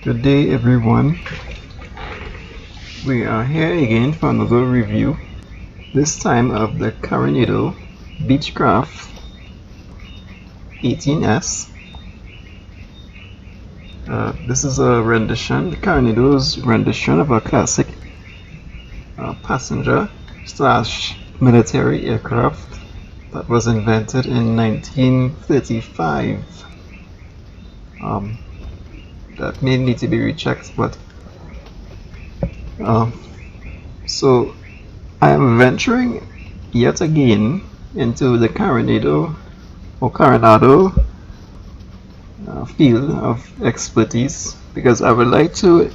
Good day everyone, we are here again for another review, this time of the Carenado Beechcraft 18S. This is a rendition, Carenado's rendition of a classic passenger slash military aircraft that was invented in 1935. That may need to be rechecked, but so I am venturing yet again into the Carenado field of expertise because I would like to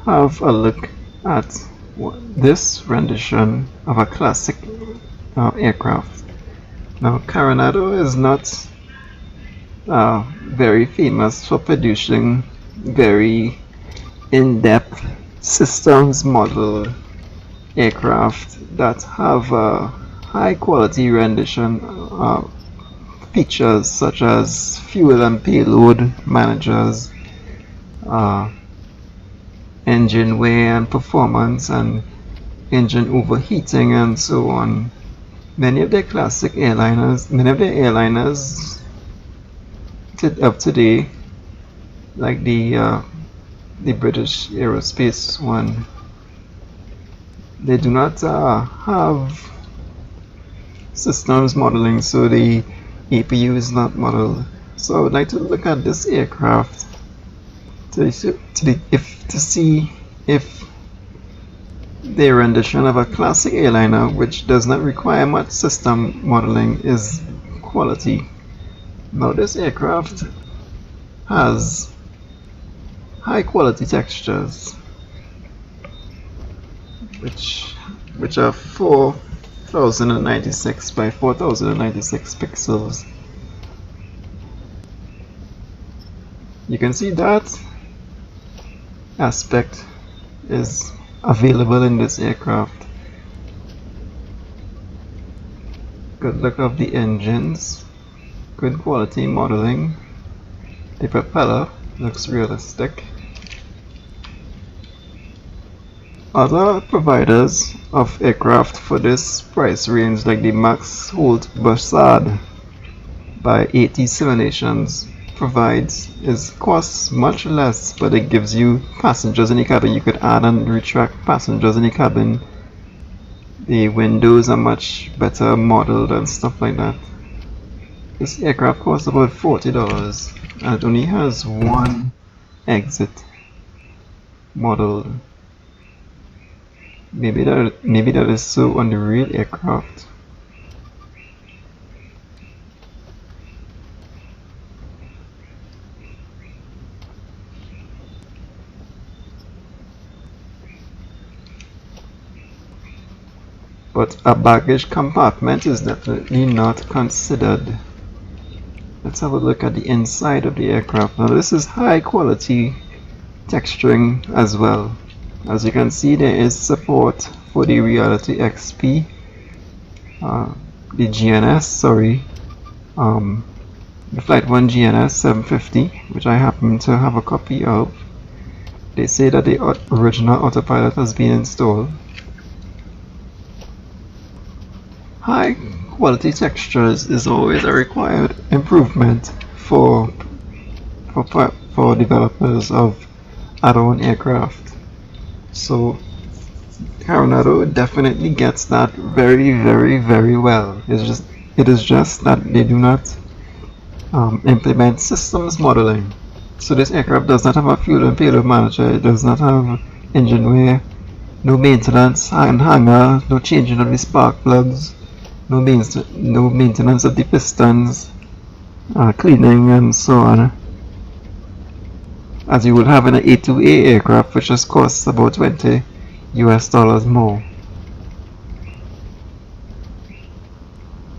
have a look at this rendition of a classic aircraft. Now, Carenado is not very famous for producing very in-depth systems model aircraft that have a high quality rendition features such as fuel and payload managers, engine wear and performance, and engine overheating, and so on. Many of the airliners of today, like the British Aerospace one, they do not have systems modeling, so the APU is not modeled. So I would like to look at this aircraft to see if the rendition of a classic airliner, which does not require much system modeling, is quality. Now, this aircraft has high quality textures, which are 4096 by 4096 pixels. You can see that aspect is available in this aircraft. Good look of the engines, good quality modeling. The propeller looks realistic. Other providers of aircraft for this price range, like the Max Holt Bussard by AT Simulations, costs much less, but it gives you passengers in the cabin. You could add and retract passengers in the cabin. The windows are much better modeled and stuff like that. This aircraft costs about $40 and it only has one exit modeled. Maybe that is so on the real aircraft. But a baggage compartment is definitely not considered. Let's have a look at the inside of the aircraft. Now, this is high quality texturing as well. As you can see, there is support for the Reality XP, the Flight 1 GNS 750, which I happen to have a copy of. They say that the original autopilot has been installed. High quality textures is always a required improvement for developers of add-on aircraft. So Carenado definitely gets that very, very, very well. It is just that they do not implement systems modeling. So this aircraft does not have a fuel and payload manager. It does not have engine wear, no maintenance and hangar, no changing of the spark plugs, no maintenance of the pistons, cleaning, and so on, as you would have in an A2A aircraft, which just costs about $20 US more.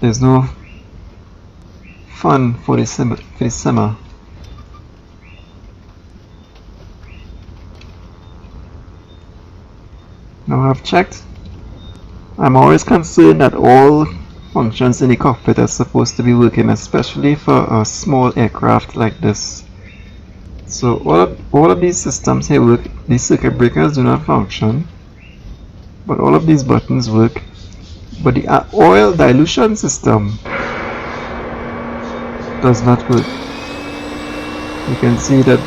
There's no fun for the simmer. Now, I've checked. I'm always concerned that all functions in the cockpit are supposed to be working, especially for a small aircraft like this. So all of these systems here work. These circuit breakers do not function, but all of these buttons work. But the oil dilution system does not work. You can see that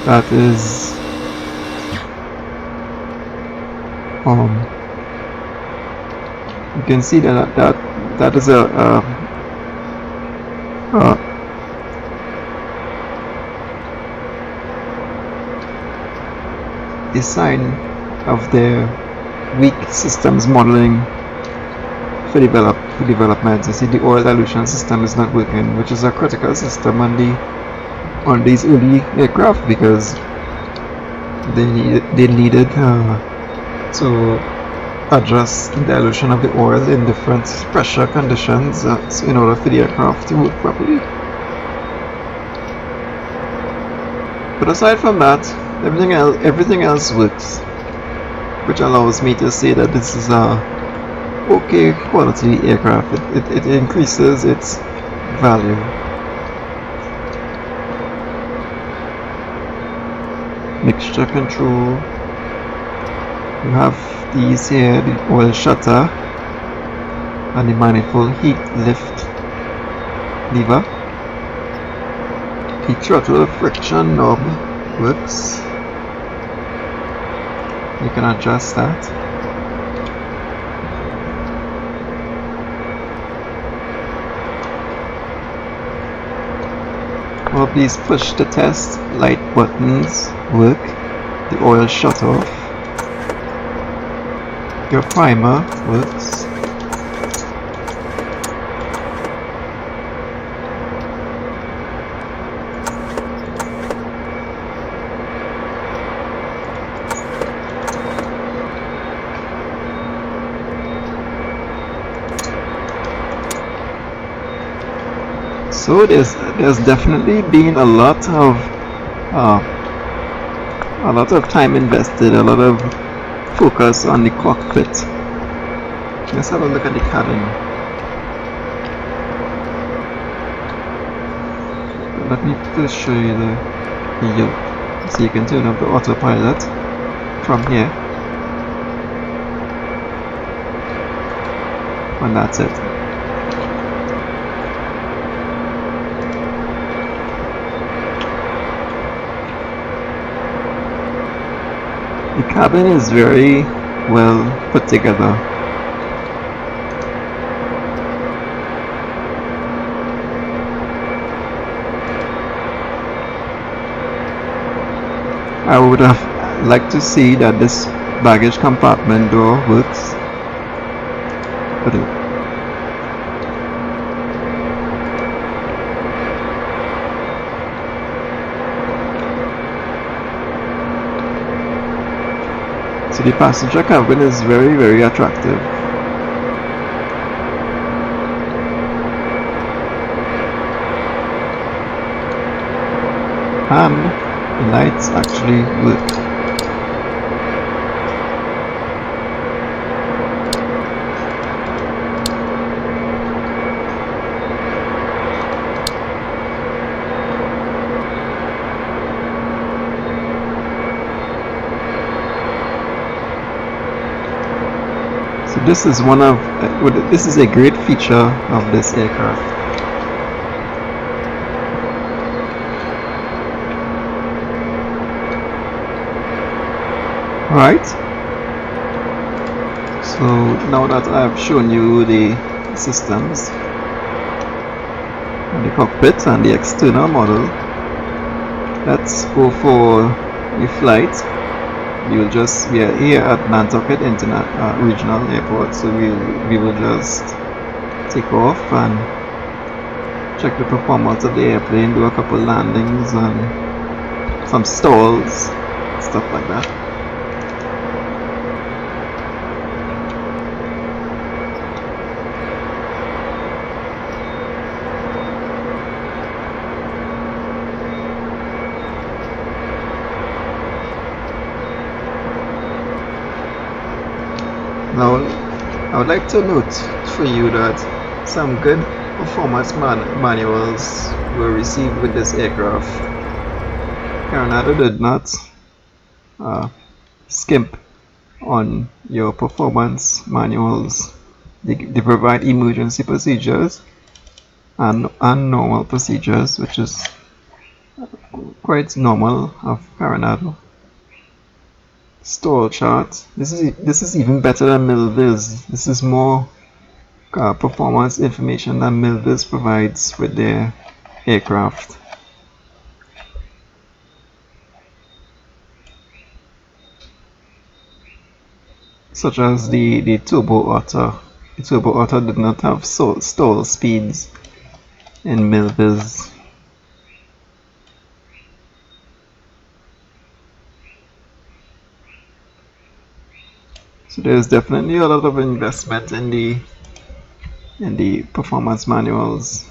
that is you can see that is a sign of their weak systems modeling for development. You see, the oil dilution system is not working, which is a critical system on these early aircraft, because they needed to adjust the dilution of the oil in different pressure conditions in order for the aircraft to work properly. But aside from that, everything else works, which allows me to say that this is a okay quality aircraft. It increases its value. Mixture control. You have these here, the oil shutter and the manifold heat lift lever. The throttle friction knob works. You can adjust that. All of these push to test light buttons work. The oil shut off. Your primer works. So there's definitely been a lot of time invested, a lot of focus on the cockpit. Let's have a look at the cabin. Let me just show you the yoke. So you can turn up the autopilot from here, and that's it. The cabin is very well put together. I would have liked to see that this baggage compartment door works. But so the passenger cabin is very, very attractive. And the lights actually work. So this is a great feature of this aircraft. Right. So now that I've shown you the systems and the cockpit and the external model, let's go for the flight. We are here at Nantucket Regional Airport, so we will just take off and check the performance of the airplane, do a couple landings and some stalls, stuff like that. Now, I would like to note for you that some good performance manuals were received with this aircraft. Carenado did not skimp on your performance manuals. They provide emergency procedures and normal procedures, which is quite normal of Carenado. Stall chart. This is even better than Milviz. This is more performance information than Milviz provides with their aircraft. Such as the Turbo Otter. The Turbo Otter did not have stall speeds in Milviz. So there's definitely a lot of investment in the performance manuals.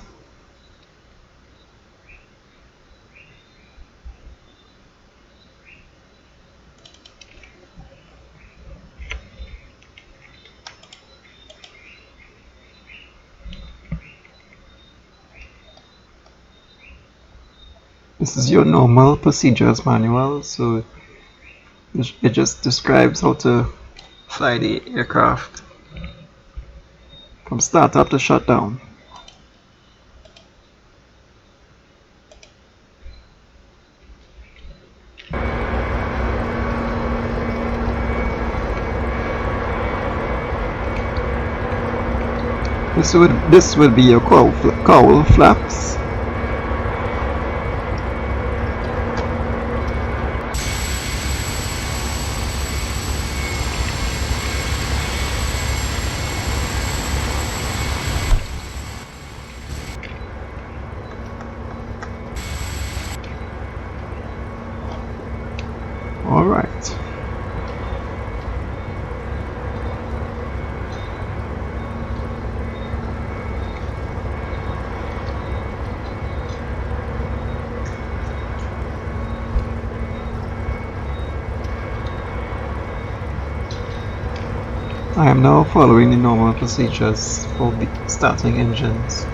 This is your normal procedures manual, so it just describes how to fly the aircraft from startup to shutdown. This would be your cowl flaps. All right. I am now following the normal procedures for starting engines.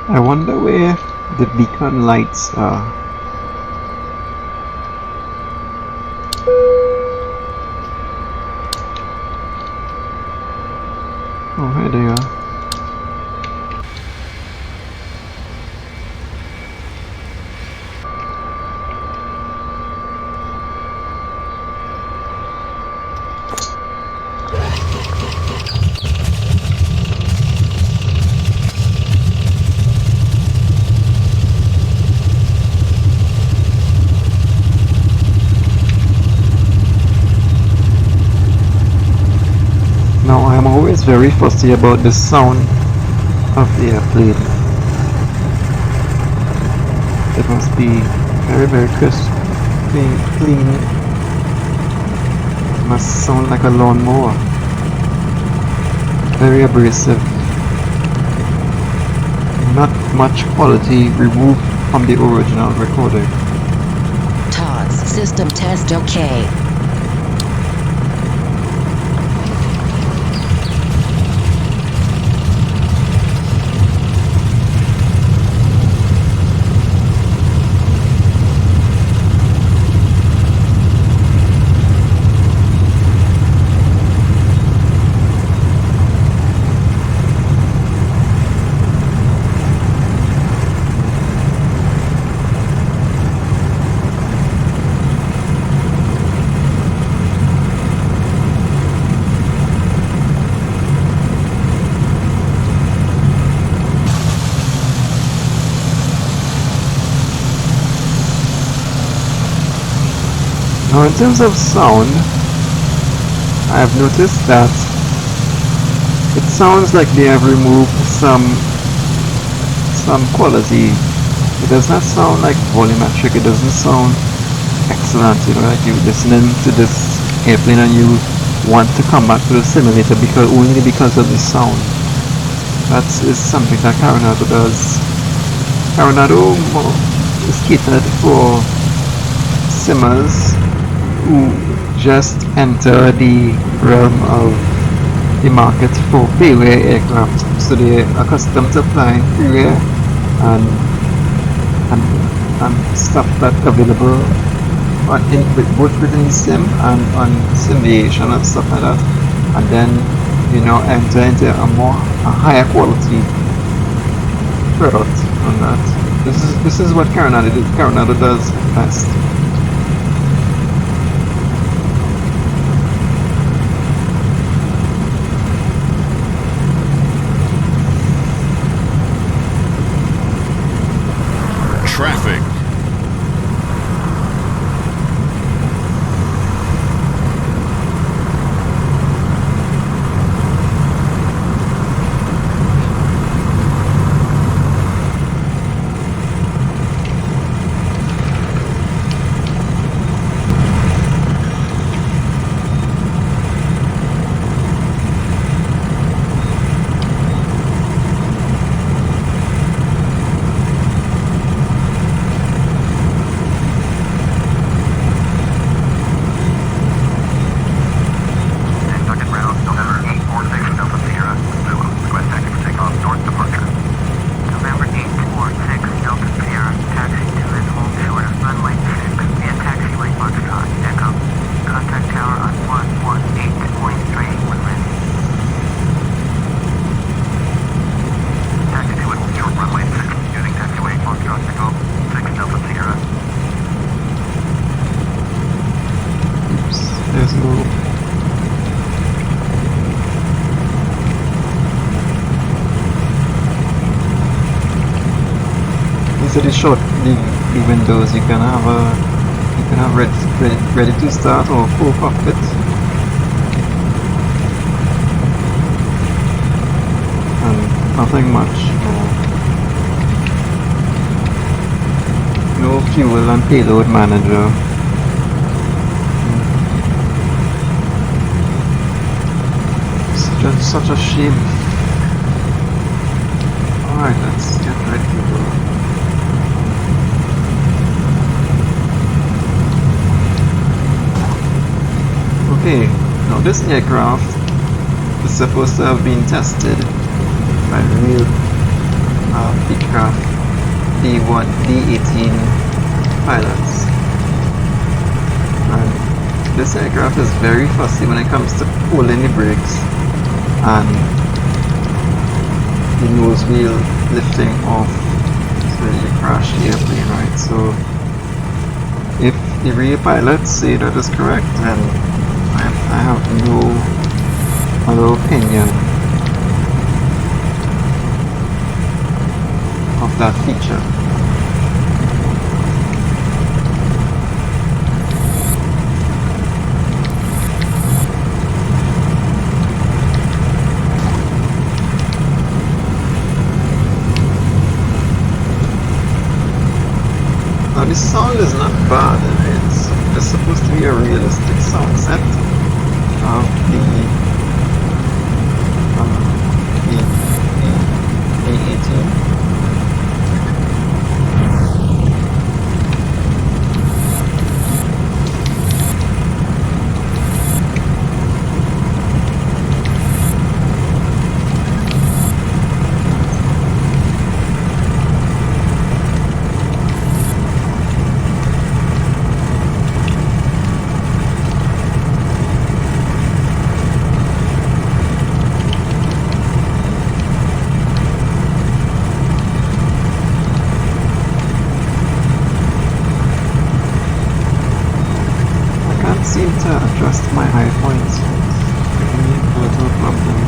I wonder where the beacon lights are. Oh, here they are. Now I am always very fussy about the sound of the airplane. It must be very, very crisp, clean. It must sound like a lawnmower. Very abrasive. Not much quality removed from the original recording. TOS system test OK. Now in terms of sound, I have noticed that it sounds like they have removed some quality. It does not sound like volumetric, it doesn't sound excellent, you know, like you're listening to this airplane and you want to come back to the simulator only because of the sound. That is something that Carenado does. Carenado is catered for simmers who just enter the realm of the market for freeware aircraft. So they're accustomed to flying freeware and stuff that's available both within sim and on simulation and stuff like that. And then enter into a higher quality product on that. This is what Carenado does best. Traffic. These short the windows. You can have ready to start or full cockpit. And nothing much. No fuel and payload manager. It's such a shame. Alright, let's get ready to go. Okay, now this aircraft is supposed to have been tested by real aircraft D18 pilots. And this aircraft is very fussy when it comes to pulling the brakes and the nose wheel lifting off, so you crash the airplane, right? So if the rear pilots say that is correct, then I have no other opinion of that feature. Now the sound is not bad, it's supposed to be a realistic sound set of the D18. Seem to adjust my high points. Giving me a little problem.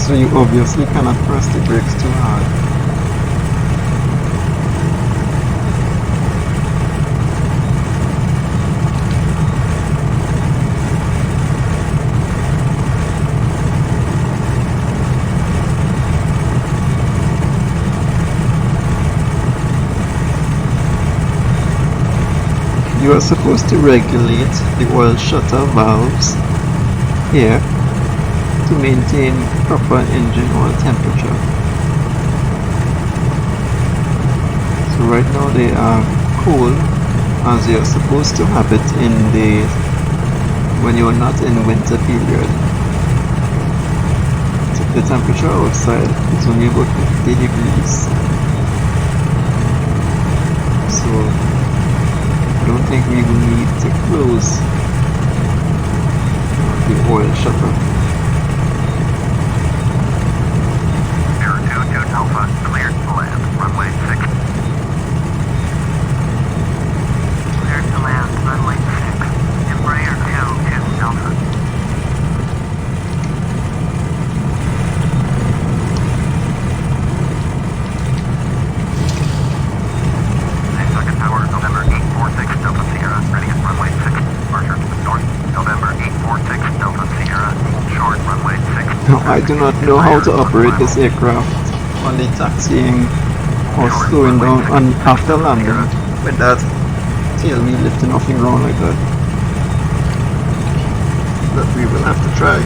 So you obviously cannot press the brakes too hard. You are supposed to regulate the oil shutter valves here to maintain proper engine oil temperature. So right now they are cool, as you're supposed to have it in when you're not in winter period. So the temperature outside is only about 50 degrees. So I don't think we will need to close the oil shutter. Alpha, cleared to land, runway 6. Cleared to land, runway 6. Embraer 22 Alpha. 6 second power, November 846 Delta Sierra, ready at runway 6. Departure to the north, November 846 Delta Sierra, short runway 6. Now I do not know how to operate this aircraft on the taxiing or slowing down on after landing with that tail wheel lifting off the ground like that. But we will have to try.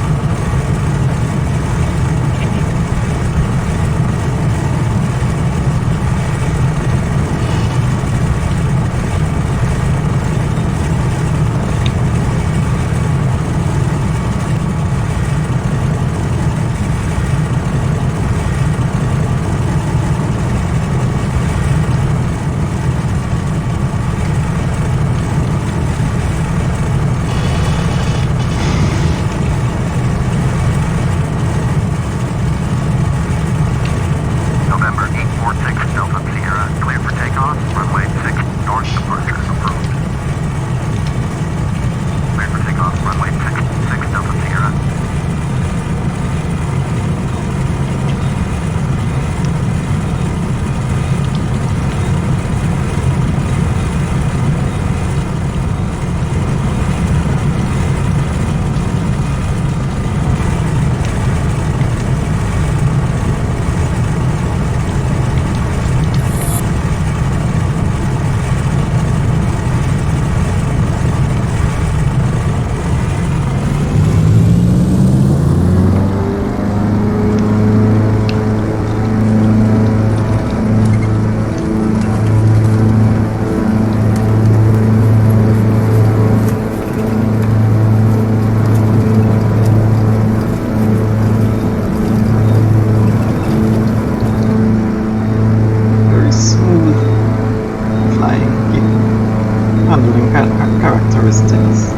Characteristics.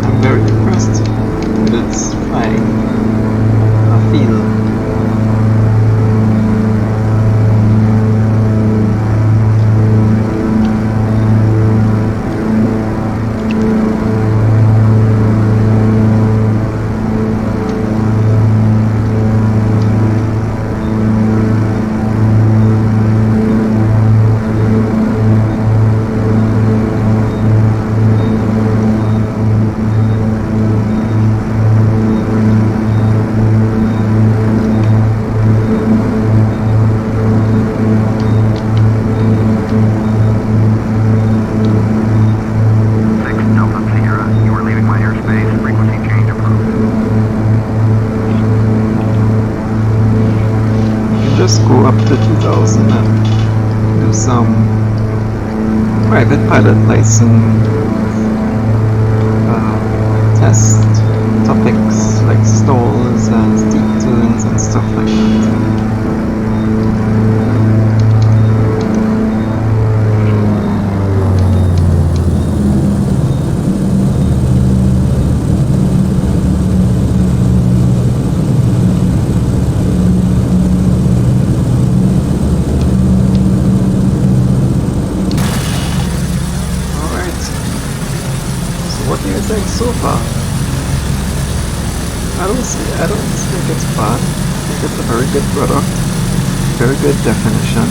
I'm very impressed with its flying feel. Just go up to 2000 and do some private pilot license test topics like stalls and steep turns and stuff like that. What do you think so far? I don't think it's bad. I think it's a very good product, very good definition.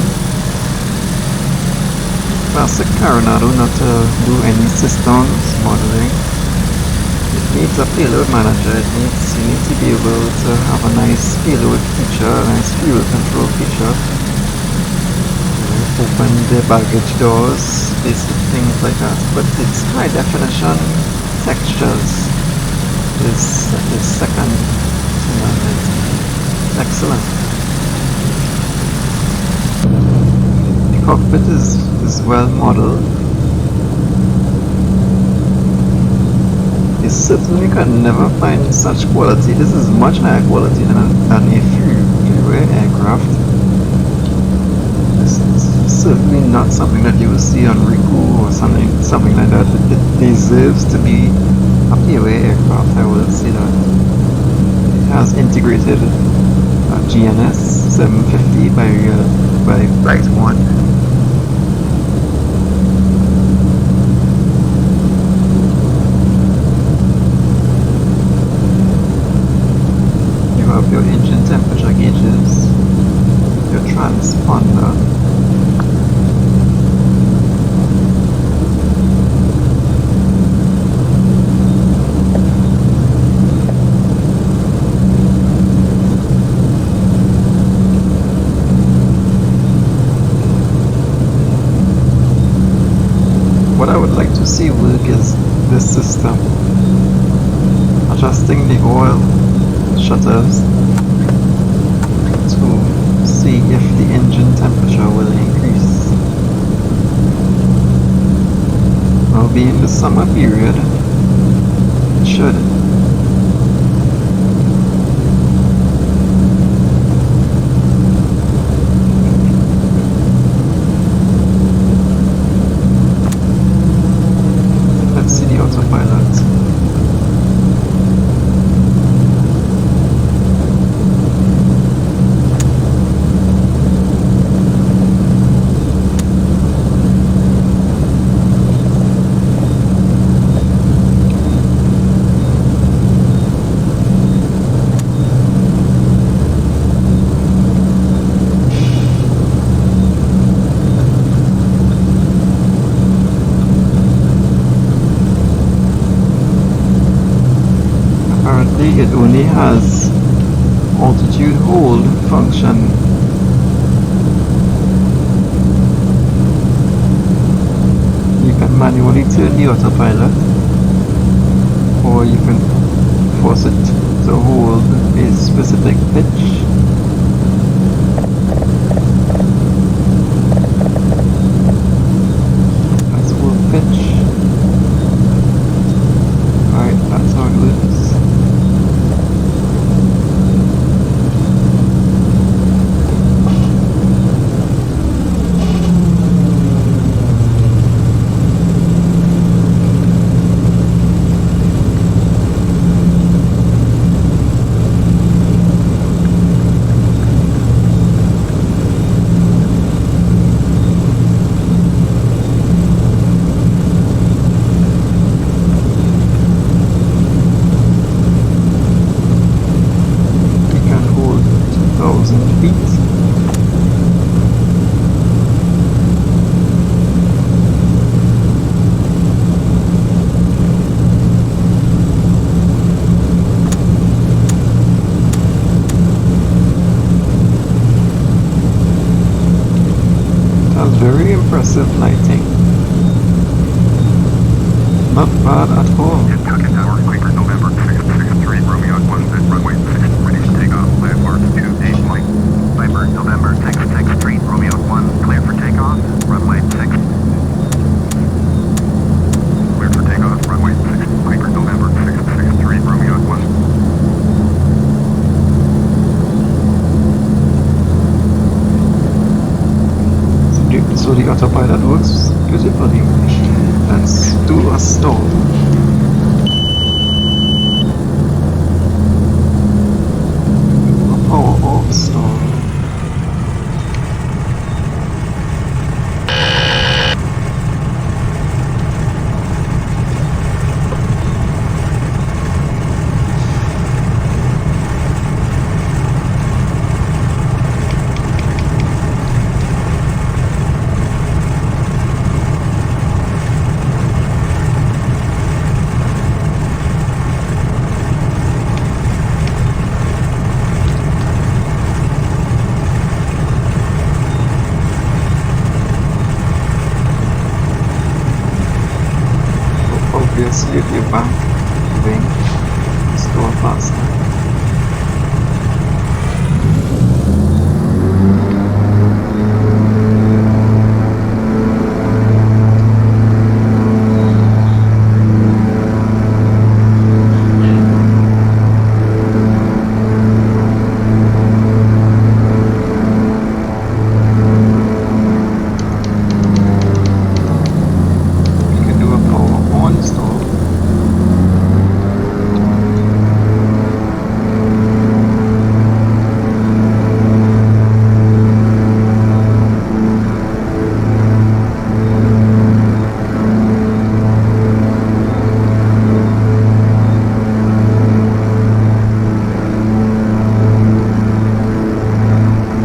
Classic Carenado not to do any systems modeling. It needs a payload manager. You need to be able to have a nice payload feature, a nice fuel control feature. Open the baggage doors, basic things like that. But its high definition textures is second to none. It's excellent. The cockpit is well modeled. You certainly can never find such quality. This is much higher quality than a freeway aircraft. This is certainly not something that you will see on Riku or something like that. It deserves to be a freeway aircraft, I will say that. It has integrated GNS 750 by Flight 1. Your engine temperature gauges, your transponder, what I would like to see work is this system, adjusting the oil shutters to see if the engine temperature will increase. Now being the summer period, it should. Let's see the autopilot. It only has altitude hold function. You can manually turn the autopilot, or you can force it to hold a specific pitch. That's hold pitch. Alright, that's how it looks. Very impressive lighting. Not bad at all. Kentucky Tower, Quaker November 663, Romeo 1 at runway 6, ready to take off, landmark 28 flight. Viper November 663, Romeo 1, cleared for takeoff, runway 6. Cleared for takeoff, runway 6, Viper November 663, Romeo 1. So the autopilot works beautifully. Let's do a stall. A power off stall. obviously if you're back moving, stall faster. You can do a power on stall.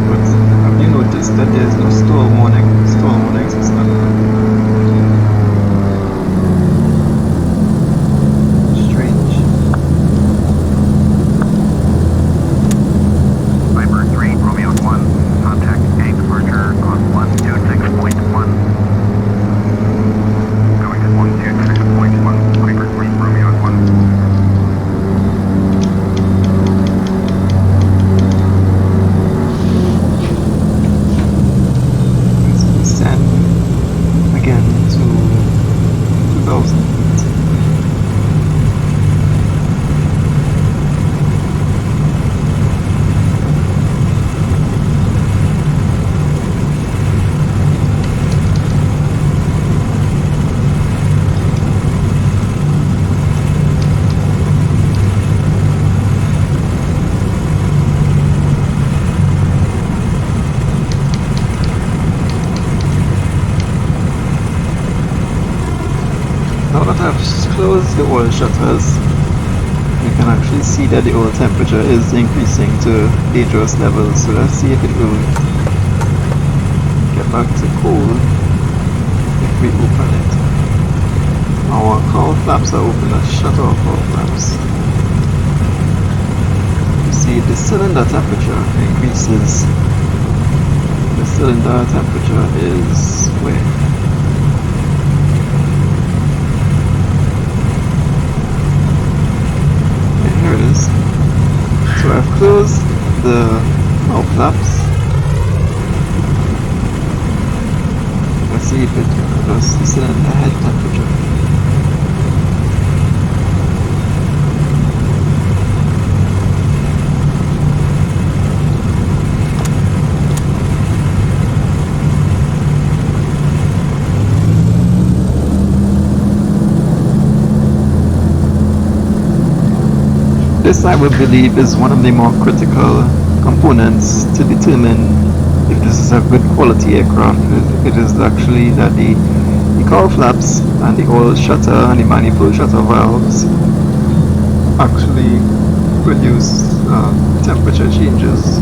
But have you noticed that there's no stall warning system? Strange. Viper 3, Romeo 1, contact A departure on 126.1. Going to 126.1, Viper 3, Romeo 1. Let's descend again to 2000 feet. Now that I've closed the oil shutters, you can actually see that the oil temperature is increasing to dangerous levels. So let's see if it will get back to cool if we open it. Our cowl flaps are open. Let's shut off our flaps. You see the cylinder temperature increases. The cylinder temperature is where? Here it is. So I've closed the cowl flaps. Let's see if it adjusts the cylinder head temperature. This, I would believe, is one of the more critical components to determine if this is a good quality aircraft. It is actually that the cowl flaps and the oil shutter and the manifold shutter valves actually produce temperature changes.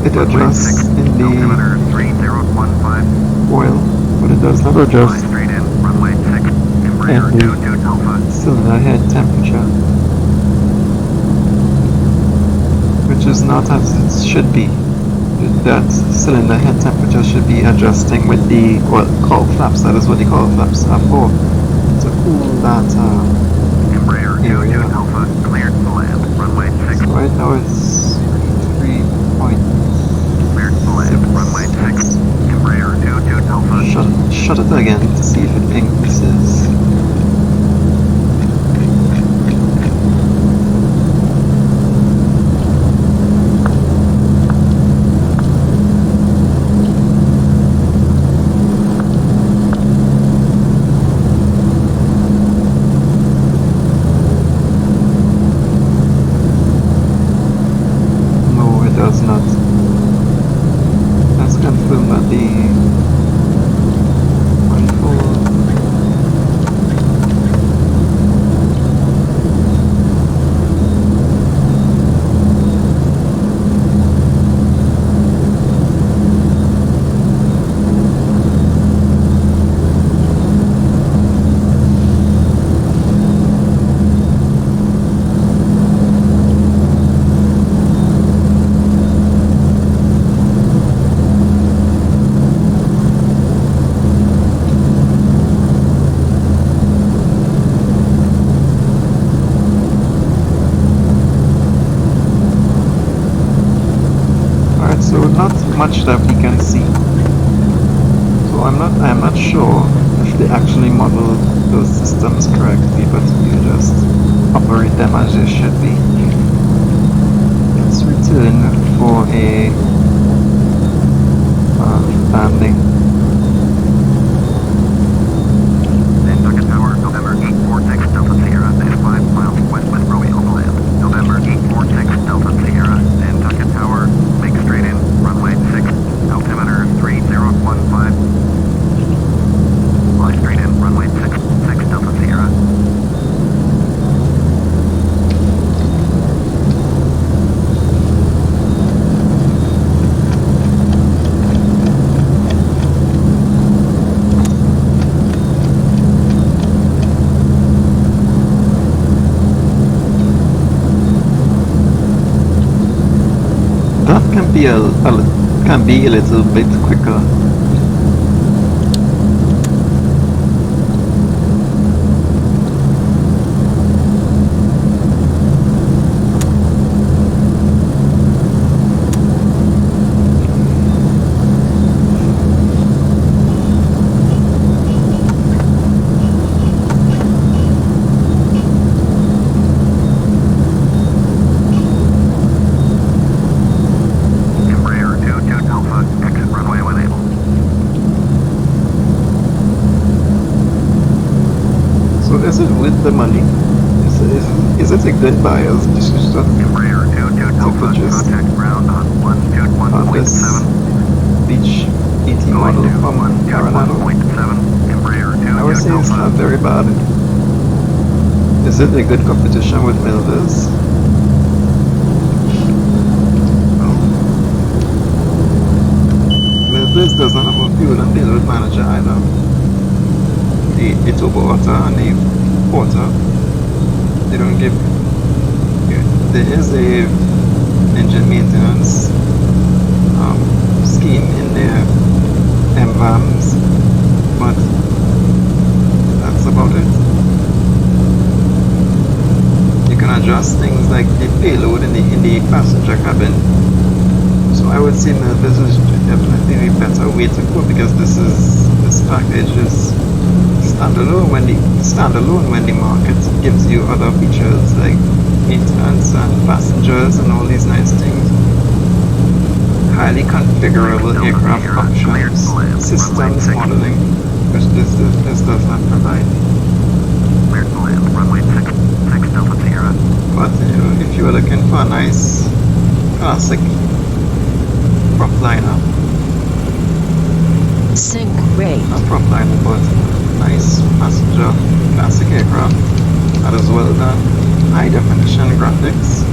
It adjusts in the oil, but it does not adjust in the cylinder head temperature, which is not as it should be. That cylinder head temperature should be adjusting with the cowl flaps. That is what the cowl flaps are for, to cool that area. So right now it's 3.6. Shut it again to see if it increases. No, it does not. Let's confirm that the So not much that we can see. So I'm not sure if they actually model those systems correctly, but you just operate them as they should be. Let's return for a landing. Nantucket Tower, November 846 Delta Sierra, is 5 miles west with Romeo land. November 846 Delta Sierra, Nantucket Tower, make straight in, runway 6, altimeter 3015. Fly straight in, runway 6 Delta Sierra. That can be a little bit quicker. Embraer 22 Alpha, exit runway when able. So is it with the money? Is it a good buyer's decision Embraer 22 Alpha, purchase contact ground on on this 121.7. Beach 80 Going model to from Carenado? 121.7. Embraer 22 I would say it's not Alpha. very bad. Is it a good competition with Milvers? Milvers doesn't have a fuel and payload manager either. The turbo water and the porter, they don't give. There is a engine maintenance scheme in their MVAMs, but that's about it. You can adjust things like the payload in the passenger cabin. So I would say Milvers is definitely a better way to go, because this package is standalone when the market gives you other features like maintenance and passengers and all these nice things. Highly configurable aircraft options, systems modeling, which this does not provide. Cleared to land, runway 6 Delta Sierra. But if you are looking for a nice classic prop liner, Sync rate. not prop liner, but nice passenger classic aircraft that is well done, high definition graphics,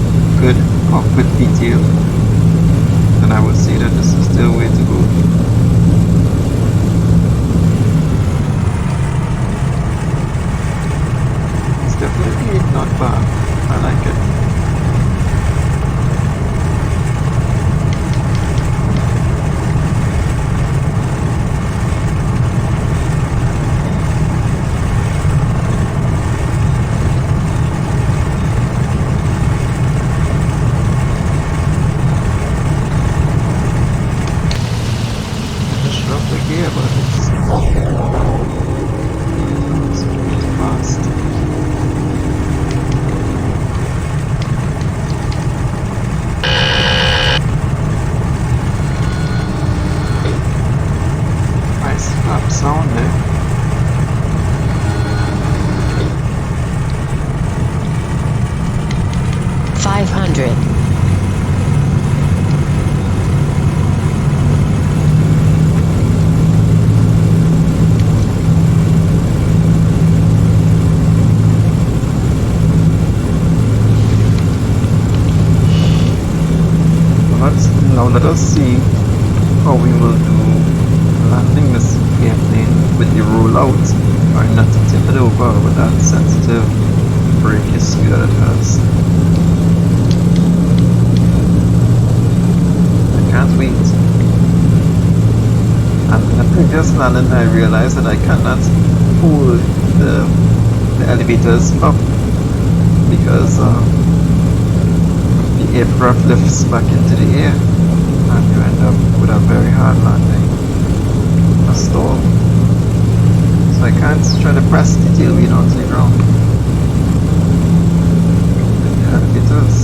good cockpit detail, then I would say that this is the way to go. It's definitely not bad. I like it. Just drop the gear, but it's pretty fast. Nice flap sound there. $500. Now let us see how we will do landing this airplane with the rollout, trying not to tip it over with that sensitive brake issue that it has. I can't wait. And in the previous landing I realized that I cannot pull the elevators up because the aircraft lifts back into the air. and you end up with a very hard landing, a stall. So I can't try to press the tail wheel onto the ground. The elevators.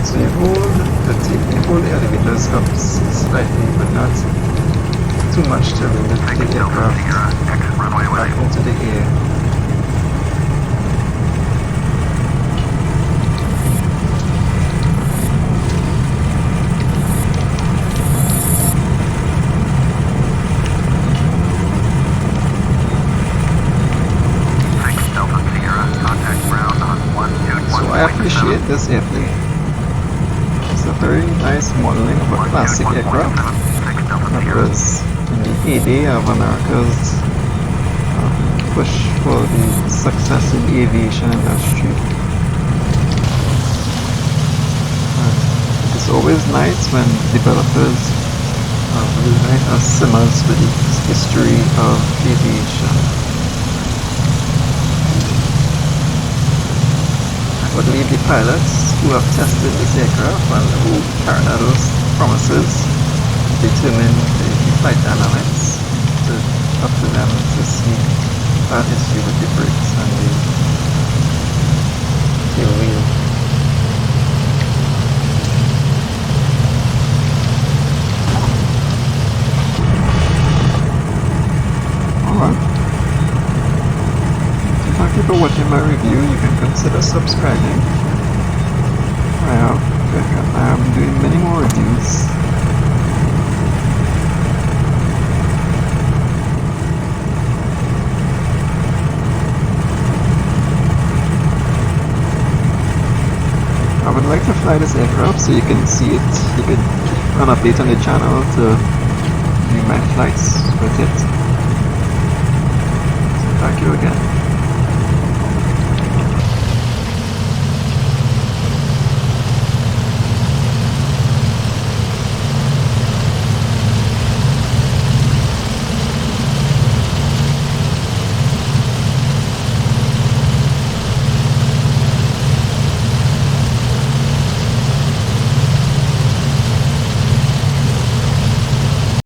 So you hold the elevators up slightly, but not too much to really lift the aircraft back into the air. So I appreciate this airplane. It's a very nice modeling of a classic aircraft that was in the heyday of America's push for the success in the aviation industry. And it's always nice when developers reunite as simmers with the history of aviation. I would leave the pilots who have tested this aircraft and who Carenado's promises determine the flight dynamics. Up to them to see that issue with the brakes and the tail wheel. Alright. Thank you for watching my review. You can consider subscribing. I am doing many more reviews. I would like to fly this aircraft so you can see it. You can keep an update on the channel to view my flights with it. So thank you again.